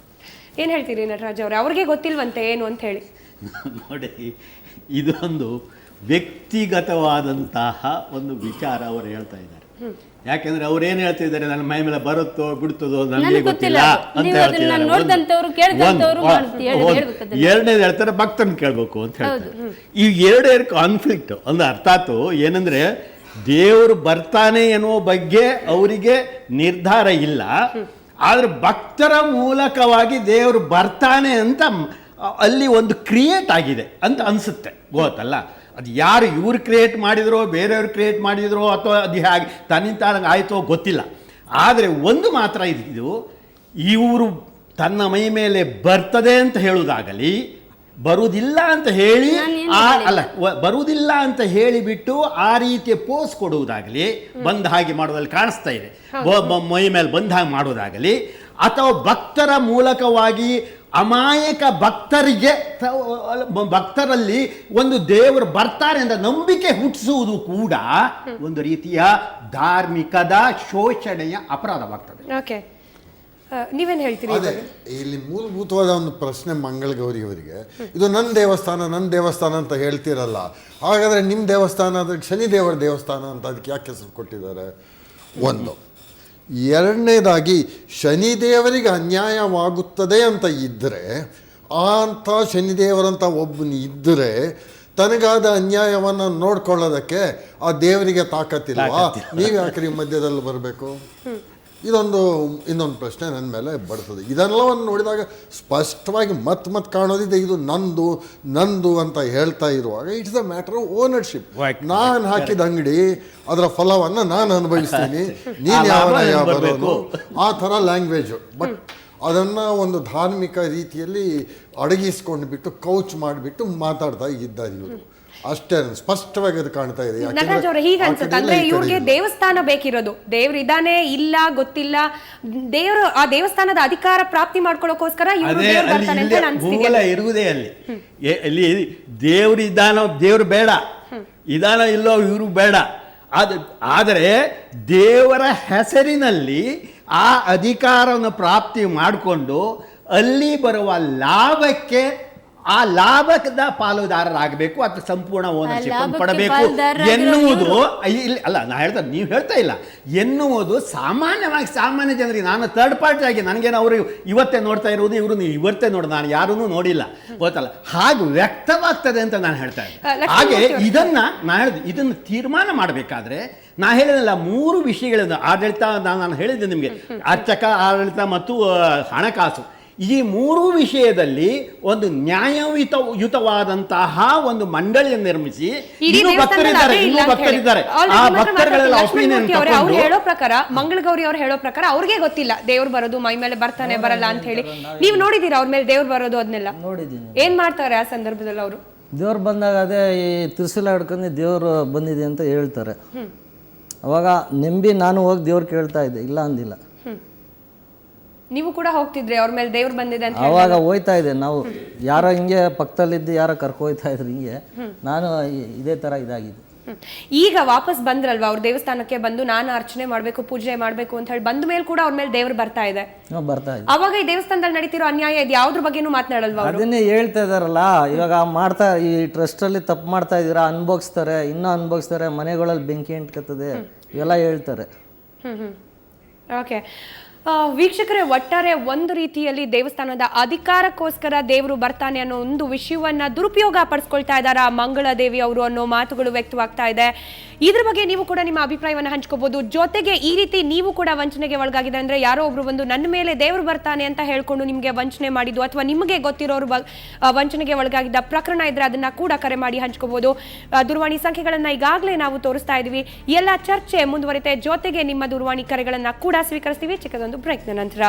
ಏನು ಹೇಳ್ತೀರಿ ನಟರಾಜ್ ಅವರೇ, ಅವ್ರಿಗೆ ಗೊತ್ತಿಲ್ವಂತೆ ಏನು ಅಂತ ಹೇಳಿ? ನೋಡಿ, ಇದೊಂದು ವ್ಯಕ್ತಿಗತವಾದಂತಹ ಒಂದು ವಿಚಾರ ಅವರು ಹೇಳ್ತಾ ಇದ್ದಾರೆ. ಯಾಕೆಂದ್ರೆ ಅವ್ರು ಏನು ಹೇಳ್ತಿದ್ದಾರೆ, ನನ್ನ ಮೈ ಮೇಲೆ ಬರುತ್ತೋ ಬಿಡ್ತದೋ ನನಗೆ ಗೊತ್ತಿಲ್ಲ ಅಂತ ಹೇಳ್ತಿದ್ದಾರೆ. ಎರಡನೇದು ಹೇಳ್ತಾರೆ ಭಕ್ತನ ಕೇಳಬೇಕು ಅಂತ ಹೇಳ್ತಾರೆ. ಈ ಎರಡೇ ಕಾನ್ಫ್ಲಿಕ್ಟ್. ಒಂದು ಅರ್ಥಾತ್ ಏನಂದ್ರೆ ದೇವರು ಬರ್ತಾನೆ ಎನ್ನುವ ಬಗ್ಗೆ ಅವರಿಗೆ ನಿರ್ಧಾರ ಇಲ್ಲ, ಆದ್ರೆ ಭಕ್ತರ ಮೂಲಕವಾಗಿ ದೇವರು ಬರ್ತಾನೆ ಅಂತ ಅಲ್ಲಿ ಒಂದು ಕ್ರಿಯೇಟ್ ಆಗಿದೆ ಅಂತ ಅನಿಸುತ್ತೆ. ಗೊತ್ತಲ್ಲ, ಅದು ಯಾರು ಇವ್ರು ಕ್ರಿಯೇಟ್ ಮಾಡಿದ್ರೋ ಬೇರೆಯವ್ರು ಕ್ರಿಯೇಟ್ ಮಾಡಿದ್ರೋ ಅಥವಾ ಅದು ಹೇಗೆ ತನ್ನಿಂದ ಆಯಿತೋ ಗೊತ್ತಿಲ್ಲ. ಆದರೆ ಒಂದು ಮಾತ್ರ ಇದು, ಇವರು ತನ್ನ ಮೈ ಮೇಲೆ ಬರ್ತದೆ ಅಂತ ಹೇಳುವುದಾಗಲಿ, ಬರುವುದಿಲ್ಲ ಅಂತ ಹೇಳಿ ಬರುವುದಿಲ್ಲ ಅಂತ ಹೇಳಿಬಿಟ್ಟು ಆ ರೀತಿಯ ಪೋಸ್ ಕೊಡುವುದಾಗಲಿ, ಬಂದ ಹಾಗೆ ಮಾಡೋದ್ರಲ್ಲಿ ಕಾಣಿಸ್ತಾ ಇದೆ, ಮೈ ಮೇಲೆ ಬಂದ ಹಾಗೆ ಮಾಡೋದಾಗಲಿ, ಅಥವಾ ಭಕ್ತರ ಮೂಲಕವಾಗಿ ಅಮಾಯಕ ಭಕ್ತರಲ್ಲಿ ಒಂದು ದೇವರು ಬರ್ತಾರೆ ಅಂತ ನಂಬಿಕೆ ಹುಟ್ಟಿಸುವುದು ಕೂಡ ಒಂದು ರೀತಿಯ ಧಾರ್ಮಿಕದ ಶೋಷಣೆಯ ಅಪರಾಧವಾಗ್ತದೆ. ಓಕೆ, ನೀವೇನು ಹೇಳ್ತೀರಿ? ಅದೇ ಇಲ್ಲಿ ಮೂಲಭೂತವಾದ ಒಂದು ಪ್ರಶ್ನೆ ಮಂಗಳಗೌರಿಯವರಿಗೆ, ಇದು ನನ್ನ ದೇವಸ್ಥಾನ ಅಂತ ಹೇಳ್ತಿರಲ್ಲ, ಹಾಗಾದರೆ ನಿಮ್ಮ ದೇವಸ್ಥಾನ ಅದಕ್ಕೆ ಶನಿದೇವರ ದೇವಸ್ಥಾನ ಅಂತ ಅದಕ್ಕೆ ಯಾಕೆ ಹೆಸರು ಕೊಟ್ಟಿದ್ದಾರೆ? ಒಂದು. ಎರಡನೇದಾಗಿ ಶನಿದೇವರಿಗೆ ಅನ್ಯಾಯವಾಗುತ್ತದೆ ಅಂತ ಇದ್ದರೆ, ಅಂಥ ಶನಿದೇವರಂತ ಒಬ್ಬನು ಇದ್ದರೆ ತನಗಾದ ಅನ್ಯಾಯವನ್ನು ನೋಡ್ಕೊಳ್ಳೋದಕ್ಕೆ ಆ ದೇವರಿಗೆ ತಾಕತ್ತಿಲ್ವಾ? ನೀವು ಯಾಕ್ರಿ ಮಧ್ಯದಲ್ಲಿ ಬರಬೇಕು? ಇನ್ನೊಂದು ಪ್ರಶ್ನೆ ನನ್ನ ಮೇಲೆ ಬರ್ತದೆ. ಇದೆಲ್ಲವನ್ನು ನೋಡಿದಾಗ ಸ್ಪಷ್ಟವಾಗಿ ಮತ್ತೆ ಕಾಣೋದಿದೆ, ಇದು ನಂದು ಅಂತ ಹೇಳ್ತಾ ಇರುವಾಗ it's a matter of ownership. ನಾನು ಹಾಕಿದ ಅಂಗಡಿ, ಅದರ ಫಲವನ್ನು ನಾನು ಅನುಭವಿಸ್ತೀನಿ, ನೀನು ಯಾವ ಬರೋದು, ಆ ಥರ ಲ್ಯಾಂಗ್ವೇಜು. ಬಟ್ ಅದನ್ನು ಒಂದು ಧಾರ್ಮಿಕ ರೀತಿಯಲ್ಲಿ ಅಡಗಿಸ್ಕೊಂಡು ಬಿಟ್ಟು ಕೌಚ್ ಮಾಡಿಬಿಟ್ಟು ಮಾತಾಡ್ತಾ ಇದ್ದಾರೆ ಇವರು. ಅಷ್ಟೇ ಸ್ಪಷ್ಟವಾಗಿ ಅದು ಕಾಣ್ತಾ ಇದೆ. ನಟರಾಜ್ ಅವರೇ, ಹೀಗೆ ಅನ್ಸುತ್ತೆ ಅಂದ್ರೆ ಇವ್ರಿಗೆ ದೇವಸ್ಥಾನ ಬೇಕಿರೋದು, ದೇವ್ರು ಇದಾನೆ ಇಲ್ಲ ಗೊತ್ತಿಲ್ಲ, ದೇವರು ಆ ದೇವಸ್ಥಾನದ ಅಧಿಕಾರ ಪ್ರಾಪ್ತಿ ಮಾಡ್ಕೊಳ್ಳೋಕೋಸ್ಕರ ಇರುವುದೇ ಅಲ್ಲಿ ದೇವ್ರು ಇದ್ದಾನೋ ದೇವ್ರು ಬೇಡ, ಇದಾನೋ ಇಲ್ಲೋ ಇವರು ಬೇಡ. ಆದರೆ ದೇವರ ಹೆಸರಿನಲ್ಲಿ ಆ ಅಧಿಕಾರವನ್ನು ಪ್ರಾಪ್ತಿ ಮಾಡಿಕೊಂಡು ಅಲ್ಲಿ ಬರುವ ಲಾಭಕ್ಕೆ ಆ ಲಾಭದ ಪಾಲುದಾರರಾಗಬೇಕು ಅಥವಾ ಸಂಪೂರ್ಣ ಓನರ್ಶಿಪ್ ಪಡಬೇಕು ಎನ್ನುವುದು ಅಲ್ಲ. ನಾ ಹೇಳ್ತಾರೆ, ನೀವು ಹೇಳ್ತಾ ಇಲ್ಲ ಎನ್ನುವುದು ಸಾಮಾನ್ಯ ಜನರಿಗೆ. ನಾನು ಥರ್ಡ್ ಪಾರ್ಟಿ ಆಗಿ ನನಗೇನು ಅವರು ಇವತ್ತೇ ನೋಡ್ತಾ ಇರುವುದು, ಇವರು ಇವತ್ತೇ ನೋಡಿ ನಾನು ಯಾರನ್ನೂ ನೋಡಿಲ್ಲ, ಗೊತ್ತಲ್ಲ, ಹಾಗೆ ವ್ಯಕ್ತವಾಗ್ತದೆ ಅಂತ ನಾನು ಹೇಳ್ತಾ ಇದ್ದೆ. ಹಾಗೆ ಇದನ್ನು ತೀರ್ಮಾನ ಮಾಡಬೇಕಾದ್ರೆ ನಾ ಹೇಳಿದಲ್ಲ, 3 ವಿಷಯಗಳಿಂದ ಆಡಳಿತ, ನಾನು ಹೇಳಿದ್ದೆ ನಿಮಗೆ, ಅರ್ಚಕ, ಆಡಳಿತ ಮತ್ತು ಹಣಕಾಸು. ಈ 3 ವಿಷಯದಲ್ಲಿ ಒಂದು ನ್ಯಾಯಯುತವಾದಂತಹ ಒಂದು ಮಂಡಳಿಯನ್ನು ನಿರ್ಮಿಸಿ, ಭಕ್ತರಿದ್ದಾರೆ, ಆ ಭಕ್ತರುಗಳೆಲ್ಲ ಒಪಿನಿಯನ್ ಅವ್ರು ಹೇಳೋ ಪ್ರಕಾರ, ಮಂಗಳಗೌರಿ ಅವ್ರು ಹೇಳೋ ಪ್ರಕಾರ ಅವ್ರಿಗೆ ಗೊತ್ತಿಲ್ಲ ದೇವ್ರು ಬರೋದು ಮೈ ಮೇಲೆ ಬರ್ತಾನೆ ಬರಲ್ಲ ಅಂತ ಹೇಳಿ. ನೀವು ನೋಡಿದೀರಾ ಅವ್ರ ಮೇಲೆ ದೇವ್ರು ಬರೋದು? ಅದನ್ನೆಲ್ಲ ನೋಡಿದ್ದೀನಿ. ಏನ್ ಮಾಡ್ತಾರೆ ಆ ಸಂದರ್ಭದಲ್ಲಿ ಅವರು? ದೇವ್ರು ಬಂದಾಗ ಅದೇ ಈ ತಿರ್ಸಿಲ ಹಿಡ್ಕೊಂಡು ದೇವ್ರು ಬಂದಿದೆ ಅಂತ ಹೇಳ್ತಾರೆ. ಅವಾಗ ನೆಂಬಿ ನಾನು ಹೋಗಿ ದೇವ್ರು ಕೇಳ್ತಾ ಇದ್ದೆ, ಇಲ್ಲ ಅಂದಿಲ್ಲ. ನೀವು ಕೂಡ ಹೋಗ್ತಿದ್ರಿ ಅವ್ರ ಮೇಲೆ ದೇವ್ರು ಬಂದಿದೆ ಅಂತ? ಅವಾಗ ಹೋಯ್ತಾ ಇದೆ, ನಾವು ಯಾರೋ ಹಿಂಗೆ ಪಕ್ಕದಲ್ಲಿದ್ದು ಯಾರೋ ಕರ್ಕೋಯ್ತಾ ಇದ್ರು, ಹಿಂಗೆ ನಾನು ಇದೇ ತರ ಇದಾಗಿದೆ. ಈಗ ವಾಪಸ್ ಬಂದ್ರಲ್ವಾ ಅವ್ರ ದೇವಸ್ಥಾನಕ್ಕೆ ಬಂದು, ನಾನು ಅರ್ಚನೆ ಮಾಡ್ಬೇಕು, ಪೂಜೆ ಮಾಡ್ಬೇಕು ಅಂತ ಹೇಳಿ ಬಂದ ಮೇಲೆ ಕೂಡ ಅವ್ರ ಮೇಲೆ ದೇವ್ರು ಬರ್ತಾ ಇದೆ. ಅವಾಗ ಈ ದೇವಸ್ಥಾನದಲ್ಲಿ ನಡೀತಿರೋ ಅನ್ಯಾಯ ಇದು ಯಾವ್ದ್ರ ಬಗ್ಗೆನೂ ಮಾತನಾಡಲ್ವಾ? ಅದನ್ನೇ ಹೇಳ್ತಾ ಇದಾರಲ್ಲ, ಇವಾಗ ಮಾಡ್ತಾ ಈ ಟ್ರಸ್ಟ್ ಅಲ್ಲಿ ತಪ್ಪು ಮಾಡ್ತಾ ಇದೀರಾ, ಅನ್ಭೋಗಿಸ್ತಾರೆ, ಇನ್ನೂ ಅನ್ಭೋಗಿಸ್ತಾರೆ, ಮನೆಗಳಲ್ಲಿ ಬೆಂಕಿ ಅಂಟ್ಕತ್ತದೆ, ಇವೆಲ್ಲ ಹೇಳ್ತಾರೆ. ಓಕೆ ವೀಕ್ಷಕರೇ, ಒಟ್ಟಾರೆ ಒಂದು ರೀತಿಯಲ್ಲಿ ದೇವಸ್ಥಾನದ ಅಧಿಕಾರಕ್ಕೋಸ್ಕರ ದೇವರು ಬರ್ತಾನೆ ಅನ್ನೋ ಒಂದು ವಿಷಯವನ್ನ ದುರುಪಯೋಗ ಪಡಿಸ್ಕೊಳ್ತಾ ಇದ್ದಾರೆ ಮಂಗಳದೇವಿ ಅವರು ಅನ್ನೋ ಮಾತುಗಳು ವ್ಯಕ್ತವಾಗ್ತಾ ಇದೆ. ಇದ್ರ ಬಗ್ಗೆ ನೀವು ಕೂಡ ನಿಮ್ಮ ಅಭಿಪ್ರಾಯವನ್ನು ಹಂಚ್ಕೋಬಹುದು. ಜೊತೆಗೆ ಈ ರೀತಿ ನೀವು ಕೂಡ ವಂಚನೆಗೆ ಒಳಗಾಗಿದೆ ಅಂದ್ರೆ, ಯಾರೋ ಒಬ್ರು ಬಂದು ನನ್ನ ಮೇಲೆ ದೇವರು ಬರ್ತಾನೆ ಅಂತ ಹೇಳ್ಕೊಂಡು ನಿಮಗೆ ವಂಚನೆ ಮಾಡಿದ್ದು, ಅಥವಾ ನಿಮಗೆ ಗೊತ್ತಿರೋರು ವಂಚನೆಗೆ ಒಳಗಾಗಿದ್ದ ಪ್ರಕರಣ ಇದ್ರೆ ಅದನ್ನ ಕೂಡ ಕರೆ ಮಾಡಿ ಹಂಚ್ಕೋಬಹುದು. ದೂರವಾಣಿ ಸಂಖ್ಯೆಗಳನ್ನ ಈಗಾಗಲೇ ನಾವು ತೋರಿಸ್ತಾ ಇದೀವಿ. ಎಲ್ಲ ಚರ್ಚೆ ಮುಂದುವರಿತೆ. ಜೊತೆಗೆ ನಿಮ್ಮ ದೂರವಾಣಿ ಕರೆಗಳನ್ನ ಕೂಡ ಸ್ವೀಕರಿಸ್ತೀವಿ ಚಿಕ್ಕದೊಂದು ಬ್ರೇಕ್ನ ನಂತರ.